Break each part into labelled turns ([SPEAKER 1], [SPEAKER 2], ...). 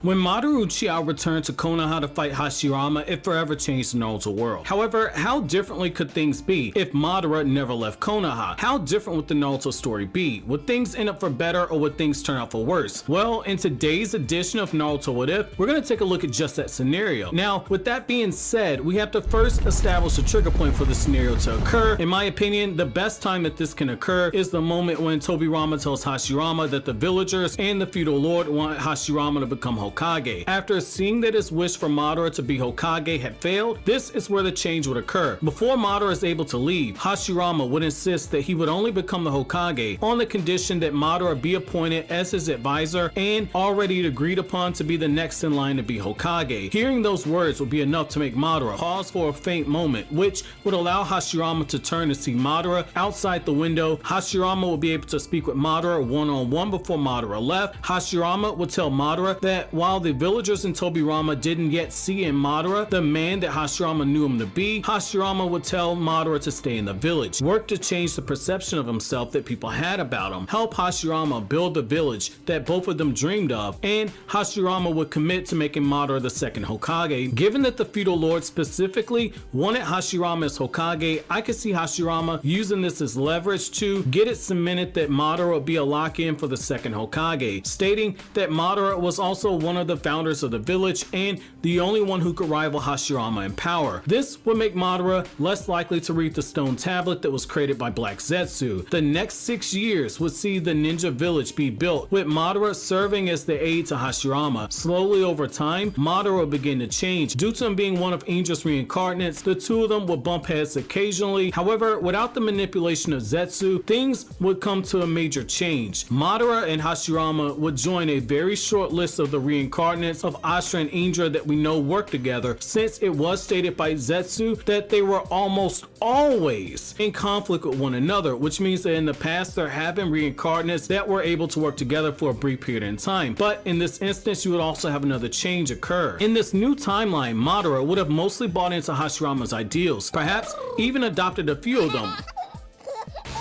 [SPEAKER 1] When Madara Uchiha returned to Konoha to fight Hashirama, it forever changed the Naruto world. However, how differently could things be if Madara never left Konoha? How different would the Naruto story be? Would things end up for better or would things turn out for worse? Well, in today's edition of Naruto What If, we're going to take a look at just that scenario. Now, with that being said, we have to first establish a trigger point for the scenario to occur. In my opinion, the best time that this can occur is the moment when Tobirama tells Hashirama that the villagers and the feudal lord want Hashirama to become Hokage. After seeing that his wish for Madara to be Hokage had failed, this is where the change would occur. Before Madara is able to leave, Hashirama would insist that he would only become the Hokage on the condition that Madara be appointed as his advisor and already agreed upon to be the next in line to be Hokage. Hearing those words would be enough to make Madara pause for a faint moment, which would allow Hashirama to turn to see Madara outside the window. Hashirama would be able to speak with Madara one-on-one before Madara left. Hashirama would tell Madara that while the villagers in Tobirama didn't yet see in Madara the man that Hashirama knew him to be, Hashirama would tell Madara to stay in the village, work to change the perception of himself that people had about him, help Hashirama build the village that both of them dreamed of, and Hashirama would commit to making Madara the second Hokage. Given that the feudal lord specifically wanted Hashirama as Hokage, I could see Hashirama using this as leverage to get it cemented that Madara would be a lock-in for the second Hokage, stating that Madara was also one of the founders of the village and the only one who could rival Hashirama in power. This would make Madara less likely to read the stone tablet that was created by Black Zetsu. The next 6 years would see the ninja village be built, with Madara serving as the aide to Hashirama. Slowly over time, Madara would begin to change. Due to him being one of Angel's reincarnates, the two of them would bump heads occasionally. However, without the manipulation of Zetsu, things would come to a major change. Madara and Hashirama would join a very short list of the reincarnates of Ashura and Indra that we know work together, since it was stated by Zetsu that they were almost always in conflict with one another, which means that in the past there have been reincarnates that were able to work together for a brief period in time. But in this instance, you would also have another change occur. In this new timeline, Madara would have mostly bought into Hashirama's ideals, perhaps even adopted a few of them.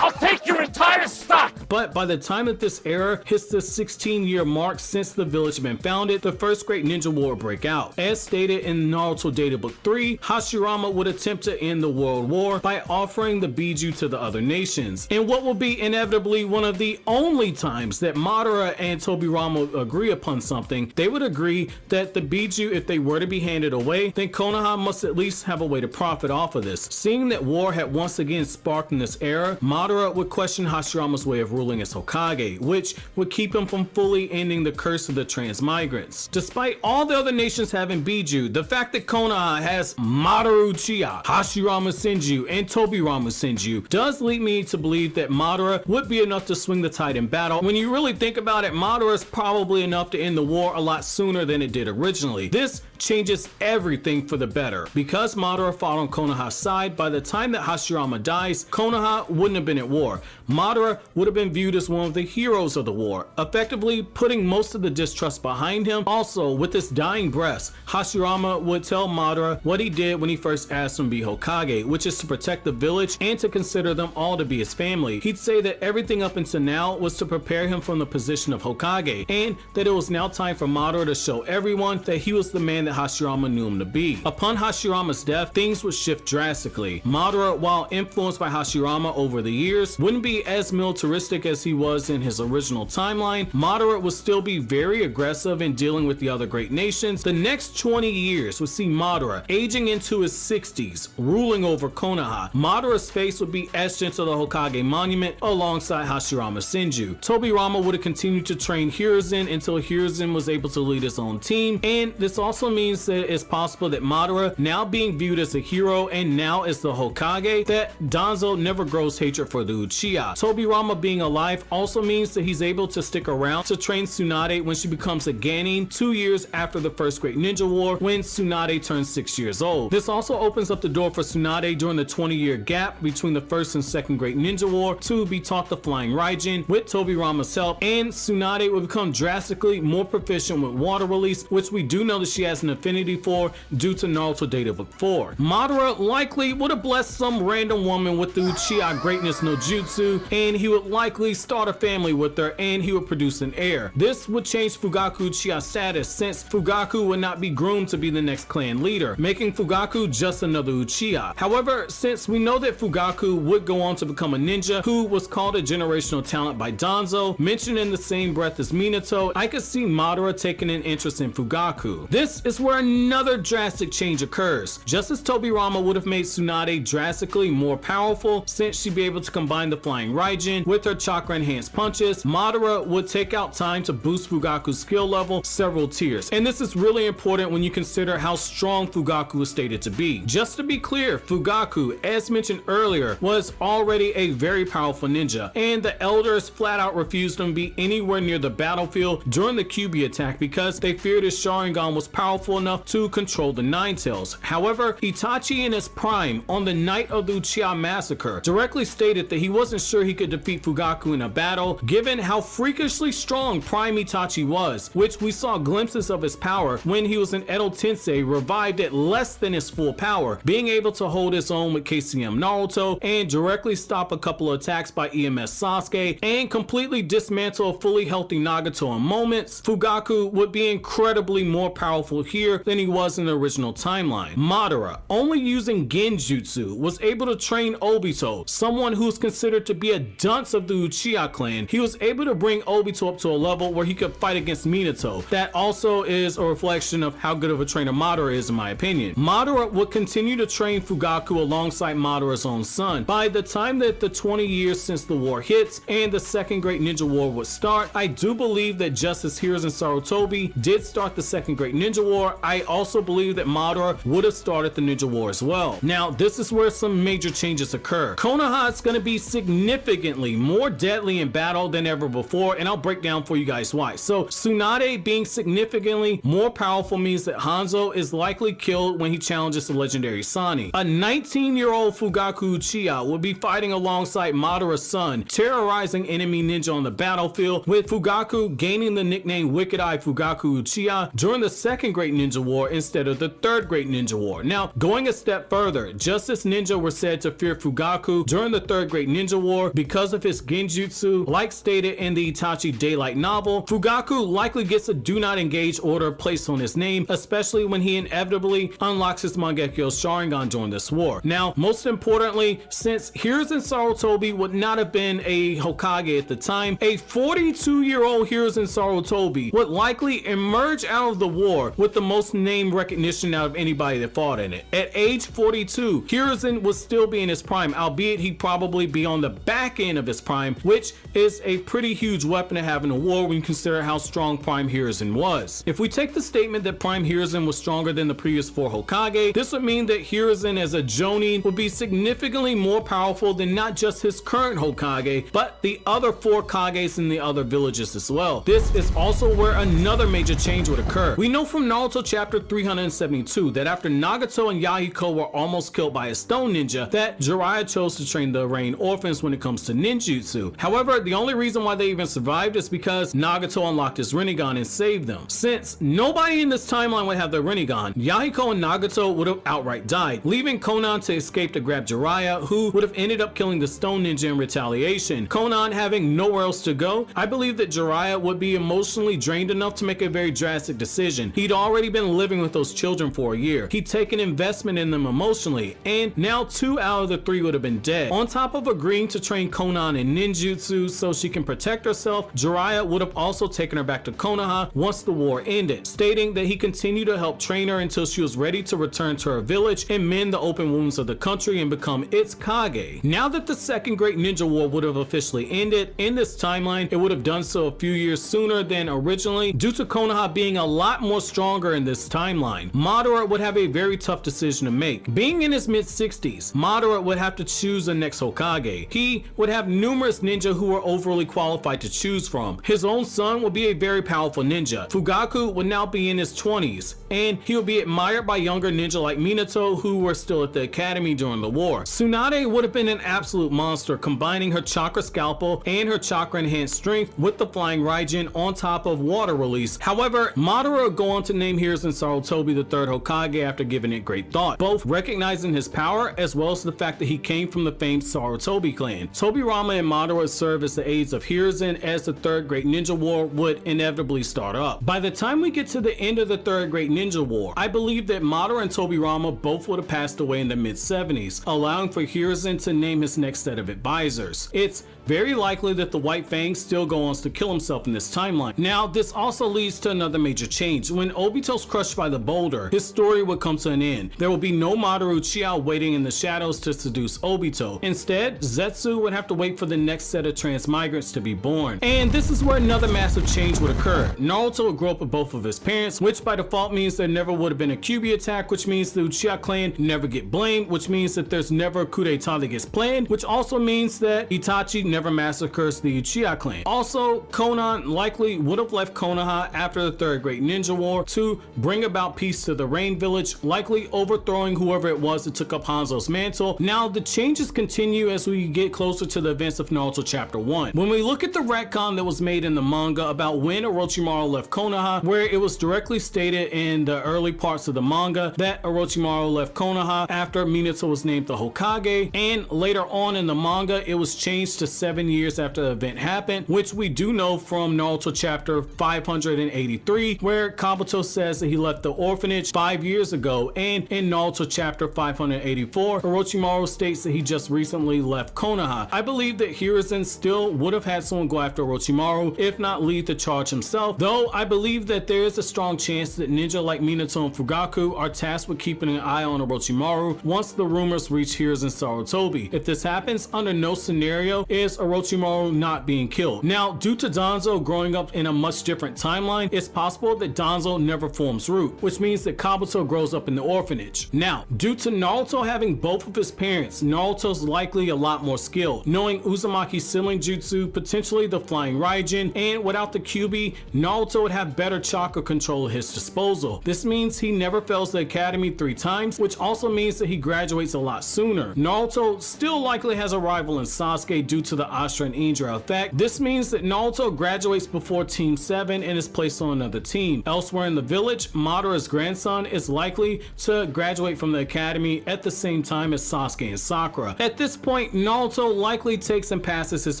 [SPEAKER 2] I'll take your entire stock!
[SPEAKER 1] But by the time that this era hits the 16-year mark since the village had been founded, the first great ninja war would break out. As stated in Naruto Databook 3, Hashirama would attempt to end the world war by offering the Biju to the other nations. In what will be inevitably one of the only times that Madara and Tobirama would agree upon something, they would agree that the Biju, if they were to be handed away, then Konoha must at least have a way to profit off of this. Seeing that war had once again sparked in this era, Madara would question Hashirama's way of ruling as Hokage, which would keep him from fully ending the curse of the transmigrants. Despite all the other nations having Biju, the fact that Konoha has Madara Uchiha, Hashirama Senju, and Tobirama Senju does lead me to believe that Madara would be enough to swing the tide in battle. When you really think about it, Madara is probably enough to end the war a lot sooner than it did originally. This changes everything for the better. Because Madara fought on Konoha's side, by the time that Hashirama dies, Konoha wouldn't have been at war. Madara would have been viewed as one of the heroes of the war, effectively putting most of the distrust behind him. Also, with his dying breath, Hashirama would tell Madara what he did when he first asked him to be Hokage, which is to protect the village and to consider them all to be his family. He'd say that everything up until now was to prepare him from the position of Hokage, and that it was now time for Madara to show everyone that he was the man that Hashirama knew him to be. Upon Hashirama's death, things would shift drastically. Madara, while influenced by Hashirama over the years, wouldn't be as militaristic as he was in his original timeline. Madara would still be very aggressive in dealing with the other great nations. The next 20 years would see Madara aging into his 60s, ruling over Konoha. Madara's face would be etched into the Hokage monument alongside Hashirama Senju. Tobirama would have continued to train Hiruzen until Hiruzen was able to lead his own team, and this also means that it's possible that Madara, now being viewed as a hero and now as the Hokage, that Danzo never grows hatred for the Uchiha. Tobirama being alive also means that he's able to stick around to train Tsunade when she becomes a Genin 2 years after the first Great Ninja War, when Tsunade turns 6 years old. This also opens up the door for Tsunade during the 20-year gap between the first and second Great Ninja War to be taught the Flying Raijin with Tobirama's help, and Tsunade will become drastically more proficient with water release, which we do know that she has an affinity for due to Naruto Data Book 4. Madara likely would have blessed some random woman with the Uchiha Greatness no Jutsu, and he would likely likely start a family with her and he would produce an heir. This would change Fugaku Uchiha's status, since Fugaku would not be groomed to be the next clan leader, making Fugaku just another Uchiha. However, since we know that Fugaku would go on to become a ninja who was called a generational talent by Danzo, mentioned in the same breath as Minato, I could see Madara taking an interest in Fugaku. This is where another drastic change occurs. Just as Tobirama would have made Tsunade drastically more powerful since she'd be able to combine the flying Raijin with her chakra enhanced punches, Madara would take out time to boost Fugaku's skill level several tiers. And this is really important when you consider how strong Fugaku is stated to be. Just to be clear, Fugaku, as mentioned earlier, was already a very powerful ninja, and the elders flat out refused him to be anywhere near the battlefield during the Kyuubi attack because they feared his Sharingan was powerful enough to control the Nine Tails. However, Itachi in his prime on the night of the Uchiha massacre directly stated that he wasn't sure he could defeat Fugaku in a battle given how freakishly strong Prime Itachi was, which we saw glimpses of his power when he was in Edo Tensei revived at less than his full power, being able to hold his own with KCM Naruto and directly stop a couple of attacks by EMS Sasuke and completely dismantle a fully healthy Nagato in moments. Fugaku would be incredibly more powerful here than he was in the original timeline. Madara, only using Genjutsu, was able to train Obito, someone who's considered to be a dunce of the Uchiha clan. He was able to bring Obito up to a level where he could fight against Minato. That also is a reflection of how good of a trainer Madara is in my opinion. Madara would continue to train Fugaku alongside Madara's own son. By the time that the 20 years since the war hits and the Second Great Ninja War would start, I do believe that just as Hiruzen Sarutobi did start the Second Great Ninja War, I also believe that Madara would have started the Ninja War as well. Now, this is where some major changes occur. Konoha is going to be significantly more deadly in battle than ever before, and I'll break down for you guys why. So, Tsunade being significantly more powerful means that Hanzo is likely killed when he challenges the legendary Sani. A 19-year-old Fugaku Uchiha will be fighting alongside Madara's son, terrorizing enemy ninja on the battlefield, with Fugaku gaining the nickname Wicked Eye Fugaku Uchiha during the Second Great Ninja War instead of the Third Great Ninja War. Now, going a step further, just as ninja were said to fear Fugaku during the Third Great Ninja War because of his genjutsu, like stated in the Itachi Daylight novel, Fugaku likely gets a do not engage order placed on his name, especially when he inevitably unlocks his Mangekyo Sharingan during this war. Now, most importantly, since Hiruzen Sarutobi would not have been a Hokage at the time, a 42-year-old Hiruzen Sarutobi would likely emerge out of the war with the most name recognition out of anybody that fought in it. At age 42, Hiruzen would still be in his prime, albeit he'd probably be on the back end of his prime, which is a pretty huge weapon to have in a war when you consider how strong Prime Hiruzen was. If we take the statement that Prime Hiruzen was stronger than the previous 4 Hokage, this would mean that Hiruzen as a Jonin would be significantly more powerful than not just his current Hokage, but the other 4 Kages in the other villages as well. This is also where another major change would occur. We know from Naruto chapter 372 that after Nagato and Yahiko were almost killed by a stone ninja, that Jiraiya chose to train the Rain Orphans when it comes to ninjutsu. However, the only reason why they even survived is because Nagato unlocked his Rinnegan and saved them. Since nobody in this timeline would have their Rinnegan, Yahiko and Nagato would have outright died, leaving Konan to escape to grab Jiraiya, who would have ended up killing the stone ninja in retaliation. Konan having nowhere else to go, I believe that Jiraiya would be emotionally drained enough to make a very drastic decision. He'd already been living with those children for a year. He'd taken investment in them emotionally, and now 2 out of the 3 would have been dead. On top of agreeing to train Konan in ninjutsu so she can protect herself, Jiraiya would have also taken her back to Konoha once the war ended, stating that he continued to help train her until she was ready to return to her village and mend the open wounds of the country and become its Kage. Now that the Second Great Ninja War would have officially ended, in this timeline, it would have done so a few years sooner than originally due to Konoha being a lot more stronger in this timeline. Madara would have a very tough decision to make. Being in his mid-60s, Madara would have to choose the next Hokage. He would have numerous ninja who were overly qualified to choose from. His own son would be a very powerful ninja. Fugaku would now be in his 20s, and he would be admired by younger ninja like Minato who were still at the academy during the war. Tsunade would have been an absolute monster, combining her chakra scalpel and her chakra enhanced strength with the flying Raijin on top of water release. However, Madara would go on to name Hiruzen Sarutobi the 3rd Hokage after giving it great thought, both recognizing his power as well as the fact that he came from the famed Sarutobi clan. Tobirama and Madara would serve as the aides of Hiruzen as the Third Great Ninja War would inevitably start up. By the time we get to the end of the Third Great Ninja War, I believe that Madara and Tobirama both would have passed away in the mid-70s, allowing for Hiruzen to name his next set of advisors. It's very likely that the White Fang still goes on to kill himself in this timeline. Now, this also leads to another major change. When Obito's crushed by the boulder, his story would come to an end. There will be no Madara Uchiha waiting in the shadows to seduce Obito. Instead, Zetsu would have to wait for the next set of transmigrants to be born. And this is where another massive change would occur. Naruto would grow up with both of his parents, which by default means there never would have been a Kyuubi attack, which means the Uchiha clan never get blamed, which means that there's never a coup d'etat that gets planned, which also means that Itachi never massacres the Uchiha clan. Also, Konan likely would have left Konoha after the Third Great Ninja War to bring about peace to the Rain Village, likely overthrowing whoever it was that took up Hanzo's mantle. Now, the changes continue as we get closer to the events of Naruto Chapter 1. When we look at the retcon that was made in the manga about when Orochimaru left Konoha, where it was directly stated in the early parts of the manga that Orochimaru left Konoha after Minato was named the Hokage, and later on in the manga it was changed to 7 years after the event happened, which we do know from Naruto chapter 583, where Kabuto says that he left the orphanage 5 years ago, and in Naruto chapter 584, Orochimaru states that he just recently left Konoha. I believe that Hiruzen still would have had someone go after Orochimaru, if not lead the charge himself, though I believe that there is a strong chance that ninja like Minato and Fugaku are tasked with keeping an eye on Orochimaru once the rumors reach Hiruzen Sarutobi. If this happens, under no scenario is Orochimaru not being killed. Now, due to Danzo growing up in a much different timeline, it's possible that Danzo never forms root, which means that Kabuto grows up in the orphanage. Now, due to Naruto having both of his parents, Naruto's likely a lot more skilled, knowing Uzumaki's sealing jutsu, potentially the flying Raijin, and without the Kyuubi, Naruto would have better chakra control at his disposal. This means he never fails the academy 3 times, which also means that he graduates a lot sooner. Naruto still likely has a rival in Sasuke due to the Ashura and Indra effect. This means that Naruto graduates before Team 7 and is placed on another team. Elsewhere in the village, Madara's grandson is likely to graduate from the academy at the same time as Sasuke and Sakura. At this point, Naruto likely takes and passes his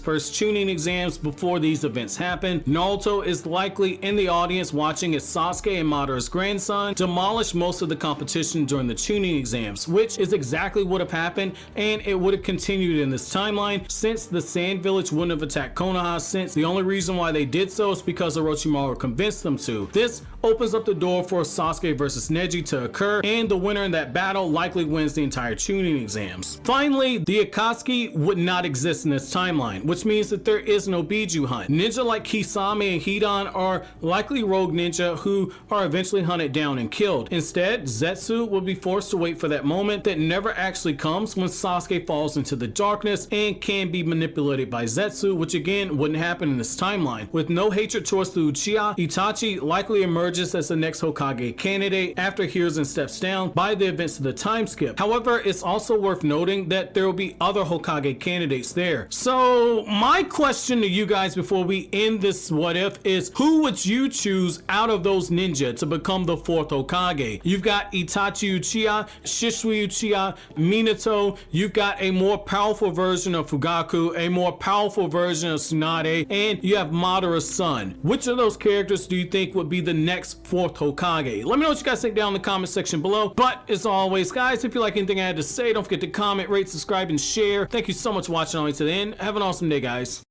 [SPEAKER 1] first Chunin exams before these events happen. Naruto is likely in the audience watching as Sasuke and Madara's grandson demolish most of the competition during the Chunin exams, which is exactly what have happened, and it would have continued in this timeline since the Sand Village wouldn't have attacked Konoha, since the only reason why they did so is because Orochimaru convinced them to. This opens up the door for Sasuke versus Neji to occur, and the winner in that battle likely wins the entire Chunin exams. Finally, the Akatsuki would not exist in this timeline, which means that there is no Biju hunt. Ninja like Kisame and Hidan are likely rogue ninja who are eventually hunted down and killed. Instead, Zetsu will be forced to wait for that moment that never actually comes when Sasuke falls into the darkness and can be manipulated by Zetsu, which again wouldn't happen in this timeline. With no hatred towards the Uchiha, Itachi likely emerges as the next Hokage candidate after Hiruzen steps down by the events of the time skip. However, it's also worth noting that there will be other Hokage candidates there. So my question to you guys before we end this what if is, who would you choose out of those ninja to become the 4th Hokage? You've got Itachi Uchiha, Shisui Uchiha, Minato, you've got a more powerful version of Fugaku, a more powerful version of Tsunade, and you have Madara's son. Which of those characters do you think would be the next 4th Hokage? Let me know what you guys think down in the comment section below. But as always, guys, if you like anything I had to say, don't forget to comment, rate, subscribe, and share. Thank you so much for watching all the way to the end. Have an awesome day, guys.